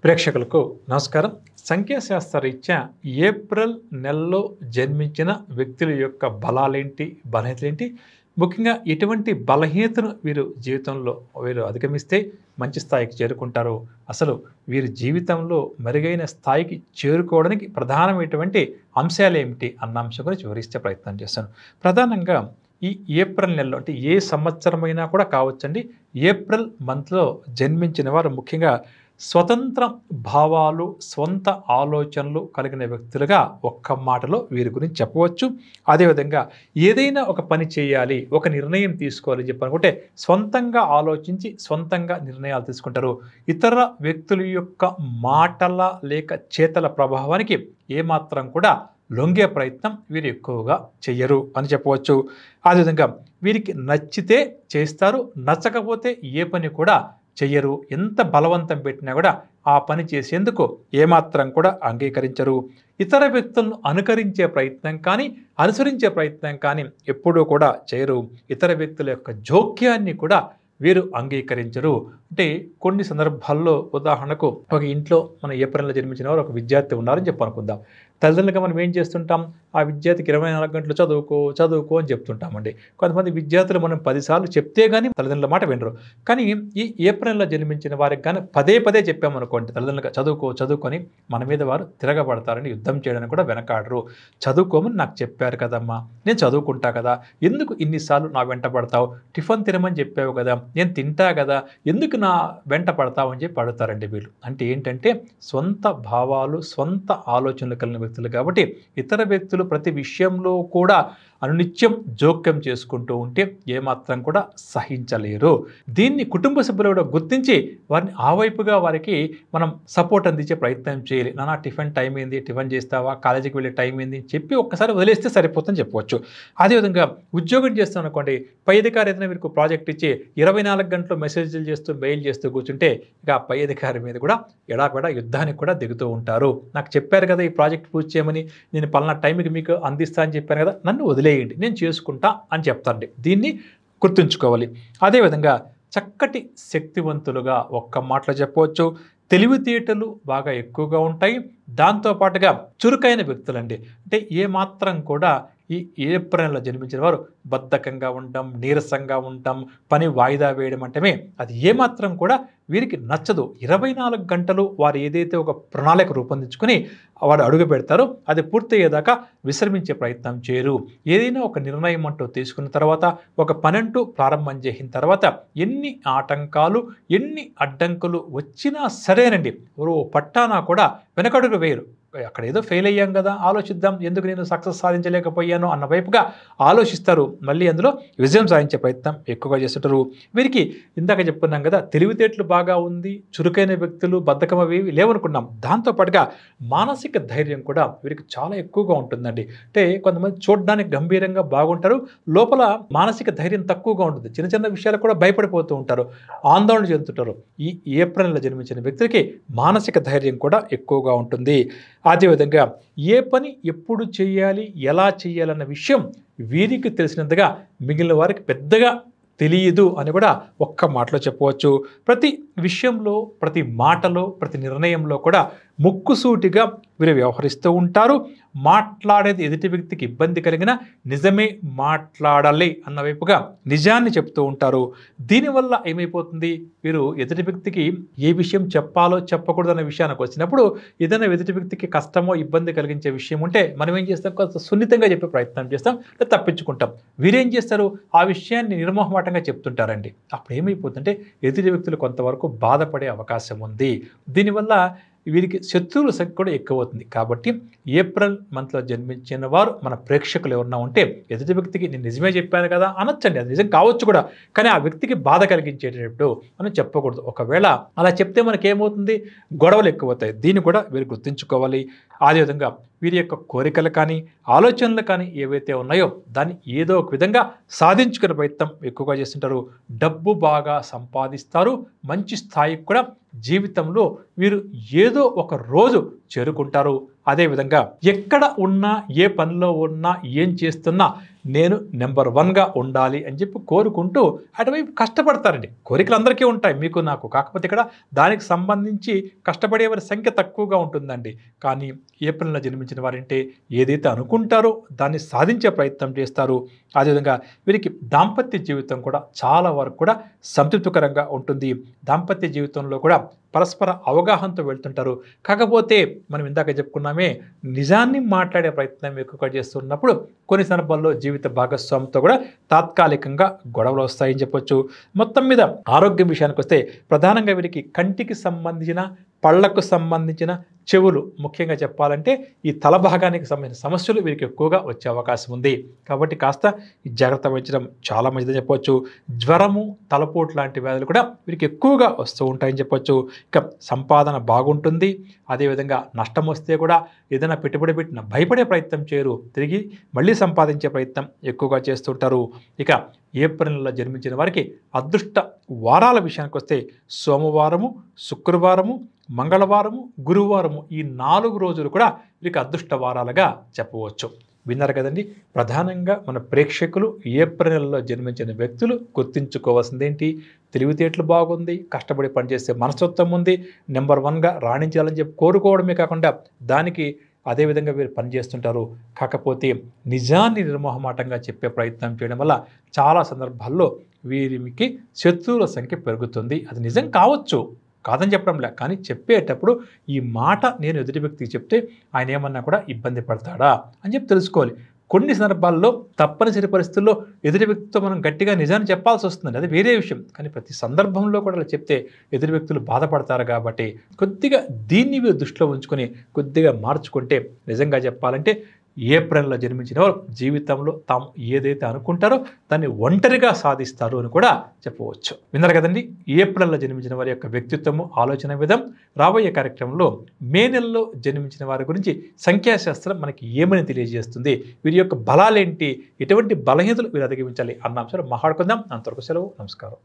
ప్రేక్షకులకు నమస్కారం. సంఖ్యాశాస్త్ర రీత్యా ఏప్రిల్ నెలలో జన్మించిన వ్యక్తుల యొక్క బలాలేంటి, బలహీనతలేంటి, ముఖ్యంగా ఎటువంటి బలహీనతను వీరు జీవితంలో అధిగమిస్తే మంచి స్థాయికి చేరుకుంటారు, అసలు వీరి జీవితంలో మెరుగైన స్థాయికి చేరుకోవడానికి ప్రధానమైనటువంటి అంశాలేమిటి అన్న అంశం గురించి వివరిస్తే ప్రయత్నం చేస్తాను. ప్రధానంగా ఈ ఏప్రిల్ నెలలో అంటే ఏ సంవత్సరమైనా కూడా కావచ్చండి, ఏప్రిల్ మంత్లో జన్మించిన వారు ముఖ్యంగా స్వతంత్ర భావాలు, స్వంత ఆలోచనలు కలిగిన వ్యక్తులుగా ఒక్క మాటలో వీరి గురించి చెప్పవచ్చు. అదేవిధంగా ఏదైనా ఒక పని చేయాలి, ఒక నిర్ణయం తీసుకోవాలని చెప్పనుకుంటే స్వంతంగా ఆలోచించి స్వంతంగా నిర్ణయాలు తీసుకుంటారు. ఇతర వ్యక్తుల యొక్క మాటల లేక చేతల ప్రభావానికి ఏమాత్రం కూడా లొంగే ప్రయత్నం వీరు ఎక్కువగా చెయ్యరు అని చెప్పవచ్చు. అదేవిధంగా వీరికి నచ్చితే చేస్తారు, నచ్చకపోతే ఏ పని కూడా చెయ్యరు. ఎంత బలవంతం పెట్టినా కూడా ఆ పని చేసేందుకు ఏమాత్రం కూడా అంగీకరించరు. ఇతర వ్యక్తులను అనుకరించే ప్రయత్నం కానీ, అనుసరించే ప్రయత్నం కానీ ఎప్పుడూ కూడా చేయరు. ఇతర వ్యక్తుల యొక్క జోక్యాన్ని కూడా వీరు అంగీకరించరు. అంటే కొన్ని సందర్భాల్లో ఉదాహరణకు ఒక ఇంట్లో మన ఏప్రిల్లో జన్మించిన వారు ఒక విద్యార్థి ఉన్నారని చెప్పనుకుందాం. తల్లిదండ్రులుగా మనం ఏం చేస్తుంటాం, ఆ విద్యార్థికి 24 గంటలు చదువుకో అని చెప్తుంటామండి. కొంతమంది విద్యార్థులు మనం 10 సార్లు చెప్తే కానీ తల్లిదండ్రుల మాట వినరు. కానీ ఈ ఏప్రిల్లో జన్మించిన వారికి కానీ పదే పదే చెప్పామనుకోండి తల్లిదండ్రులుగా చదువుకొని మన మీద వారు తిరగబడతారని, యుద్ధం చేయడానికి కూడా వెనకాడరు. చదువుకోమని నాకు చెప్పారు కదమ్మా, నేను చదువుకుంటా కదా, ఎందుకు ఇన్నిసార్లు నా వెంట పడతావు, టిఫిన్ తినమని చెప్పావు కదా, నేను తింటా కదా, ఎందుకు నా వెంట పడతావు అని చెప్పి అడుగుతారండి వీళ్ళు. అంటే ఏంటంటే సొంత భావాలు, సొంత ఆలోచనలు కలిగిన వ్యక్తులు కాబట్టి ఇతర వ్యక్తులు ప్రతి విషయంలో కూడా అనునిత్యం జోక్యం చేసుకుంటూ ఉంటే ఏమాత్రం కూడా సహించలేరు. దీన్ని కుటుంబ సభ్యులు కూడా గుర్తించి వారిని ఆ వైపుగా వారికి మనం సపోర్ట్ అందించే ప్రయత్నం చేయాలి. నాన్న టిఫిన్ టైం ఏంది, టిఫిన్ చేస్తావా, కాలేజీకి వెళ్ళే టైం ఏంది అని చెప్పి ఒక్కసారి వదిలేస్తే సరిపోతుందని చెప్పవచ్చు. అదేవిధంగా ఉద్యోగం చేస్తాం అనుకోండి, పై అధికారి ఏదైనా మీకు ప్రాజెక్ట్ ఇచ్చి 24 గంటలు మెసేజ్లు చేస్తూ మెయిల్ చేస్తూ కూర్చుంటే ఇక పై అధికారి మీద కూడా ఎడాపెడా యుద్ధానికి కూడా దిగుతూ ఉంటారు. నాకు చెప్పారు కదా ఈ ప్రాజెక్ట్ పూర్తి చేయమని, నేను పలానా టైంకి మీకు అందిస్తా అని చెప్పాను కదా, నన్ను వదిలేయండి, నేను చేసుకుంటా అని చెప్తాండి. దీన్ని గుర్తుంచుకోవాలి. అదేవిధంగా చక్కటి శక్తివంతులుగా ఒక్క మాటలో చెప్పవచ్చు, తెలివితేటలు బాగా ఎక్కువగా ఉంటాయి. దాంతోపాటుగా చురుకైన వ్యక్తులండి. అంటే ఏమాత్రం కూడా ఈ ఏప్రిల్లో జన్మించిన వారు బద్ధకంగా ఉండడం, నీరసంగా ఉండడం, పని వాయిదా వేయడం అంటే అది ఏమాత్రం కూడా వీరికి నచ్చదు. 24 గంటలు వారు ఏదైతే ఒక ప్రణాళిక రూపొందించుకొని వారు అడుగు పెడతారో అది పూర్తయ్యేదాకా విశ్రమించే ప్రయత్నం చేయరు. ఏదైనా ఒక నిర్ణయం అంటూ తీసుకున్న తర్వాత, ఒక పనంటూ ప్రారంభం చేసిన తర్వాత ఎన్ని ఆటంకాలు, ఎన్ని అడ్డంకులు వచ్చినా సరేనండి, ఓ పట్టానా కూడా వెనకడుగు వేయరు. అక్కడ ఏదో ఫెయిల్ అయ్యాం కదా, ఆలోచిద్దాం, ఎందుకు నేను సక్సెస్ సాధించలేకపోయాను అన్న వైపుగా ఆలోచిస్తారు. మళ్ళీ అందులో విజయం సాధించే ప్రయత్నం ఎక్కువగా చేస్తుంటారు. వీరికి ఇందాక చెప్పుకున్నాం కదా, తెలివితేటలు బాగా ఉంది, చురుకైన వ్యక్తులు, బద్ధకం అవి లేవనుకున్నాం. దాంతోపాటుగా మానసిక ధైర్యం కూడా వీరికి చాలా ఎక్కువగా ఉంటుందండి. అంటే కొంతమంది చూడడానికి గంభీరంగా బాగుంటారు, లోపల మానసిక ధైర్యం తక్కువగా ఉంటుంది. చిన్న చిన్న విషయాలు కూడా భయపడిపోతూ ఉంటారు, ఆందోళన చెందుతుంటారు. ఈ ఏప్రిల్లో జన్మించిన వ్యక్తులకి మానసిక ధైర్యం కూడా ఎక్కువగా ఉంటుంది. అదేవిధంగా ఏ పని ఎప్పుడు చేయాలి, ఎలా చేయాలన్న విషయం వీరికి తెలిసినంతగా మిగిలిన వారికి పెద్దగా తెలియదు అని కూడా ఒక్క మాటలో చెప్పవచ్చు. ప్రతి విషయంలో, ప్రతి మాటలో, ప్రతి నిర్ణయంలో కూడా ముక్కుసూటిగా వీరు వ్యవహరిస్తూ ఉంటారు. మాట్లాడేది ఎదుటి వ్యక్తికి ఇబ్బంది కలిగిన నిజమే మాట్లాడాలి అన్న వైపుగా నిజాన్ని చెప్తూ ఉంటారు. దీనివల్ల ఏమైపోతుంది, వీరు ఎదుటి వ్యక్తికి ఏ విషయం చెప్పాలో చెప్పకూడదు అన్న విషయానికి వచ్చినప్పుడు, ఏదైనా ఎదుటి వ్యక్తికి కష్టమో ఇబ్బంది కలిగించే విషయం ఉంటే మనం ఏం చేస్తాం, కొంత సున్నితంగా చెప్పే ప్రయత్నం చేస్తాం, తప్పించుకుంటాం. వీరేం చేస్తారు, ఆ విషయాన్ని నిర్మోహమాటంగా చెప్తుంటారండి. అప్పుడు ఏమైపోతుందంటే ఎదుటి వ్యక్తులు కొంతవరకు బాధపడే అవకాశం ఉంది. దీనివల్ల వీరికి శత్రువుల సంఖ్య కూడా ఎక్కువ అవుతుంది. కాబట్టి ఏప్రిల్ మంత్లో జన్మించిన వారు మన ప్రేక్షకులు ఎవరన్నా ఉంటే ఎదుటి వ్యక్తికి నేను నిజమే చెప్పాను కదా అనొచ్చండి, అది నిజం కావచ్చు కూడా, కానీ ఆ వ్యక్తికి బాధ కలిగించేటప్పుడు మనం చెప్పకూడదు. ఒకవేళ అలా చెప్తే మనకేమవుతుంది, గొడవలు ఎక్కువ అవుతాయి. దీన్ని కూడా వీరు గుర్తుంచుకోవాలి. అదేవిధంగా వీరి యొక్క కోరికలు కానీ, ఆలోచనలు కానీ ఏవైతే ఉన్నాయో దాన్ని ఏదో ఒక విధంగా సాధించుకునే ప్రయత్నం ఎక్కువగా చేస్తుంటారు. డబ్బు బాగా సంపాదిస్తారు, మంచి స్థాయికి కూడా జీవితంలో వీరు ఏదో ఒక రోజు చేరుకుంటారు. అదేవిధంగా ఎక్కడ ఉన్నా, ఏ పనిలో ఉన్నా, ఏం చేస్తున్నా నేను నెంబర్ 1గా ఉండాలి అని చెప్పి కోరుకుంటూ అటువైపు కష్టపడతారండి. కోరికలు అందరికీ ఉంటాయి, మీకు నాకు. కాకపోతే ఇక్కడ దానికి సంబంధించి కష్టపడేవారి సంఖ్య తక్కువగా ఉంటుందండి. కానీ ఏప్రిల్లో జన్మించిన వారంటే ఏదైతే అనుకుంటారో దాన్ని సాధించే ప్రయత్నం చేస్తారు. అదేవిధంగా వీరికి దాంపత్య జీవితం కూడా చాలా వరకు కూడా సంతృప్తికరంగా ఉంటుంది. దాంపత్య జీవితంలో కూడా పరస్పర అవగాహనతో వెళ్తుంటారు. కాకపోతే మనం ఇందాక చెప్పుకున్నామే, నిజాన్ని మాట్లాడే ప్రయత్నం ఎక్కువగా చేస్తున్నప్పుడు కొన్ని సందర్భాల్లో జీవిత భాగస్వామితో కూడా తాత్కాలికంగా గొడవలు వస్తాయని చెప్పొచ్చు. మొత్తం మీద ఆరోగ్యం విషయానికి వస్తే ప్రధానంగా వీరికి కంటికి సంబంధించిన, పళ్లకు సంబంధించిన, చెవులు, ముఖ్యంగా చెప్పాలంటే ఈ తల భాగానికి సంబంధించిన సమస్యలు వీరికి ఎక్కువగా వచ్చే అవకాశం ఉంది. కాబట్టి కాస్త జాగ్రత్త వహించడం చాలా మంచిదని చెప్పొచ్చు. జ్వరము, తలపోటు లాంటి వ్యాధులు కూడా వీరికి ఎక్కువగా వస్తూ ఉంటాయని చెప్పొచ్చు. ఇక సంపాదన బాగుంటుంది. అదేవిధంగా నష్టం వస్తే కూడా ఏదైనా పెట్టుబడి పెట్టిన భయపడే ప్రయత్నం చేయరు, తిరిగి మళ్ళీ సంపాదించే ప్రయత్నం ఎక్కువగా చేస్తుంటారు. ఇక ఏప్రిల్ నెలలో జన్మించిన వారికి అదృష్ట వారాల విషయానికి వస్తే సోమవారము, శుక్రవారము, మంగళవారము, గురువారము ఈ 4 రోజులు కూడా వీరికి అదృష్ట వారాలుగా చెప్పవచ్చు. విన్నారు కదండి. ప్రధానంగా మన ప్రేక్షకులు ఏప్రిల్ నెలలో జన్మించిన వ్యక్తులు గుర్తుంచుకోవాల్సింది ఏంటి? తెలివితేటలు బాగుంది, కష్టపడి పనిచేసే మనస్తత్వం ఉంది, నెంబర్ 1గా రాణించాలని చెప్పి కోరుకోవడమే కాకుండా దానికి అదేవిధంగా వీరు పనిచేస్తుంటారు. కాకపోతే నిజాన్ని నిర్మోహమాటంగా చెప్పే ప్రయత్నం చేయడం వల్ల చాలా సందర్భాల్లో వీరికి శత్రువుల సంఖ్య పెరుగుతుంది. అది నిజం కావచ్చు, కాదని చెప్పడంలే, కానీ చెప్పేటప్పుడు ఈ మాట నేను ఎదుటి వ్యక్తికి చెప్తే ఆయన ఏమన్నా కూడా ఇబ్బంది పడతాడా అని చెప్పి తెలుసుకోవాలి. కొన్ని సందర్భాల్లో తప్పనిసరి పరిస్థితుల్లో ఎదుటి వ్యక్తితో మనం గట్టిగా నిజాన్ని చెప్పాల్సి వస్తుందండి, అది వేరే విషయం. కానీ ప్రతి సందర్భంలో కూడా అలా చెప్తే ఎదుటి వ్యక్తులు బాధపడతారు. కాబట్టి కొద్దిగా దీన్ని దృష్టిలో ఉంచుకొని కొద్దిగా మార్చుకుంటే నిజంగా చెప్పాలంటే ఏప్రిల్లో జన్మించిన వారు జీవితంలో తాము ఏదైతే అనుకుంటారో దాన్ని ఒంటరిగా సాధిస్తారు అని కూడా చెప్పవచ్చు. విన్నారు కదండి, ఏప్రిల్లో జన్మించిన వారి యొక్క వ్యక్తిత్వము, ఆలోచన విధం. రాబోయే కార్యక్రమంలో మే నెలలో జన్మించిన వారి గురించి సంఖ్యాశాస్త్రం మనకి ఏమని తెలియజేస్తుంది, వీరి యొక్క బలాలేంటి, ఎటువంటి బలహీనతలు వీరు అధిగమించాలి అన్న అంశాలు మాట్లాడుకుందాం. అంతవరకు సెలవు, నమస్కారం.